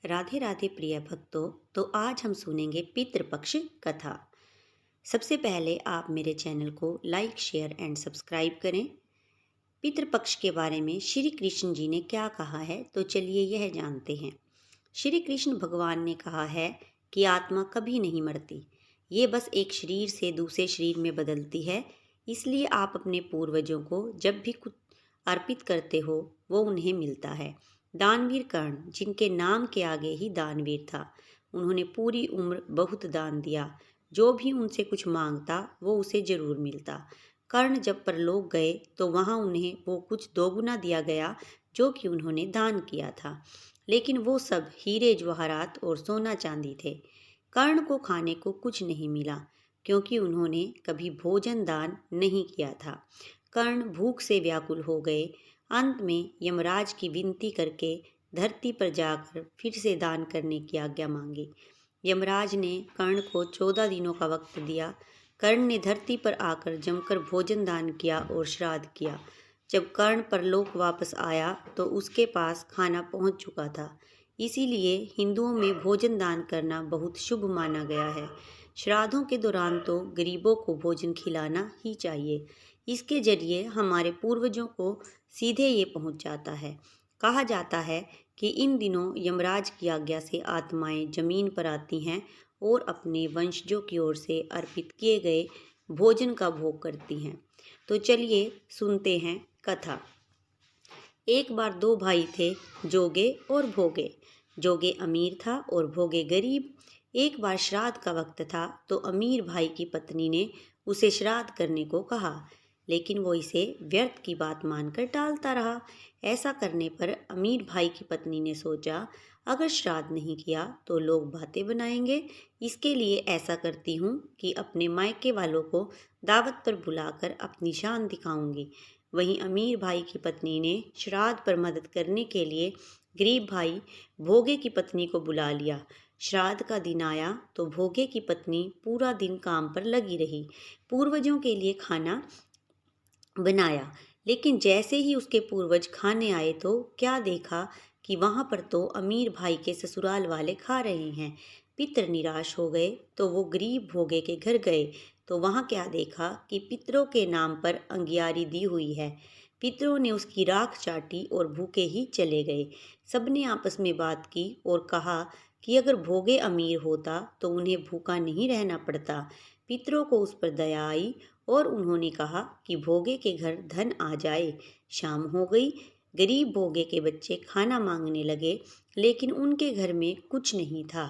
राधे राधे प्रिय भक्तों। तो आज हम सुनेंगे पितृपक्ष कथा। सबसे पहले आप मेरे चैनल को लाइक शेयर एंड सब्सक्राइब करें। पितृपक्ष के बारे में श्री कृष्ण जी ने क्या कहा है, तो चलिए यह जानते हैं। श्री कृष्ण भगवान ने कहा है कि आत्मा कभी नहीं मरती, ये बस एक शरीर से दूसरे शरीर में बदलती है। इसलिए आप अपने पूर्वजों को जब भी कुछ अर्पित करते हो वो उन्हें मिलता है। दानवीर कर्ण, जिनके नाम के आगे ही दानवीर था, उन्होंने पूरी उम्र बहुत दान दिया। जो भी उनसे कुछ मांगता वो उसे जरूर मिलता। कर्ण जब परलोक गए तो वहाँ उन्हें वो कुछ दोगुना दिया गया जो कि उन्होंने दान किया था, लेकिन वो सब हीरे जवाहरात और सोना चांदी थे। कर्ण को खाने को कुछ नहीं मिला क्योंकि उन्होंने कभी भोजन दान नहीं किया था। कर्ण भूख से व्याकुल हो गए। अंत में यमराज की विनती करके धरती पर जाकर फिर से दान करने की आज्ञा मांगी। यमराज ने कर्ण को 14 दिनों का वक्त दिया। कर्ण ने धरती पर आकर जमकर भोजन दान किया और श्राद्ध किया। जब कर्ण परलोक वापस आया तो उसके पास खाना पहुंच चुका था। इसीलिए हिंदुओं में भोजन दान करना बहुत शुभ माना गया है। श्राद्धों के दौरान तो गरीबों को भोजन खिलाना ही चाहिए। इसके जरिए हमारे पूर्वजों को सीधे ये पहुंच जाता है। कहा जाता है कि इन दिनों यमराज की आज्ञा से आत्माएं जमीन पर आती हैं और अपने वंशजों की ओर से अर्पित किए गए भोजन का भोग करती हैं। तो चलिए सुनते हैं कथा। एक बार दो भाई थे, जोगे और भोगे। जोगे अमीर था और भोगे गरीब। एक बार श्राद्ध का वक्त था तो अमीर भाई की पत्नी ने उसे श्राद्ध करने को कहा, लेकिन वो इसे व्यर्थ की बात मानकर टालता रहा। ऐसा करने पर अमीर भाई की पत्नी ने सोचा, अगर श्राद्ध नहीं किया तो लोग बातें बनाएंगे। इसके लिए ऐसा करती हूँ कि अपने मायके वालों को दावत पर बुलाकर अपनी शान दिखाऊंगी। वहीं अमीर भाई की पत्नी ने श्राद्ध पर मदद करने के लिए गरीब भाई भोगे की पत्नी को बुला लिया। श्राद्ध का दिन आया तो भोगे की पत्नी पूरा दिन काम पर लगी रही। पूर्वजों के लिए खाना बनाया, लेकिन जैसे ही उसके पूर्वज खाने आए तो क्या देखा कि वहां पर तो अमीर भाई के ससुराल वाले खा रहे हैं। पितर निराश हो गए तो वो गरीब भोगे के घर गए तो वहां क्या देखा कि पितरों के नाम पर अंगियारी दी हुई है। पितरों ने उसकी राख चाटी और भूखे ही चले गए। सबने आपस में बात की और कहा कि अगर भोगे अमीर होता तो उन्हें भूखा नहीं रहना पड़ता। पितरों को उस पर दया आई और उन्होंने कहा कि भोगे के घर धन आ जाए। शाम हो गई। गरीब भोगे के बच्चे खाना मांगने लगे, लेकिन उनके घर में कुछ नहीं था।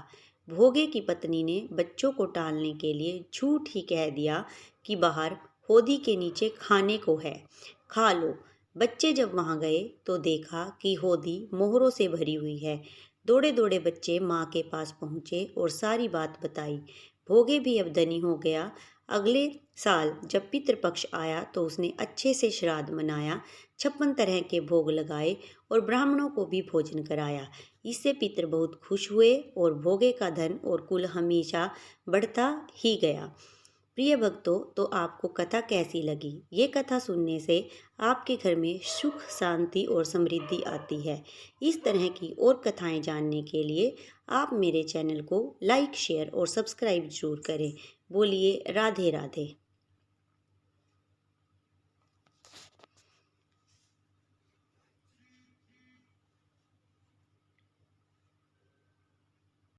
भोगे की पत्नी ने बच्चों को टालने के लिए झूठ ही कह दिया कि बाहर होदी के नीचे खाने को है, खा लो। बच्चे जब वहां गए तो देखा कि होदी मोहरों से भरी हुई है। दौड़े दौड़े बच्चे माँ के पास पहुँचे और सारी बात बताई। भोगे भी अब धनी हो गया। अगले साल जब पितृपक्ष आया तो उसने अच्छे से श्राद्ध मनाया, 56 तरह के भोग लगाए और ब्राह्मणों को भी भोजन कराया। इससे पितर बहुत खुश हुए और भोगे का धन और कुल हमेशा बढ़ता ही गया। प्रिय भक्तों, तो आपको कथा कैसी लगी? ये कथा सुनने से आपके घर में सुख शांति और समृद्धि आती है। इस तरह की और कथाएं जानने के लिए आप मेरे चैनल को लाइक शेयर और सब्सक्राइब जरूर करें। बोलिए राधे राधे।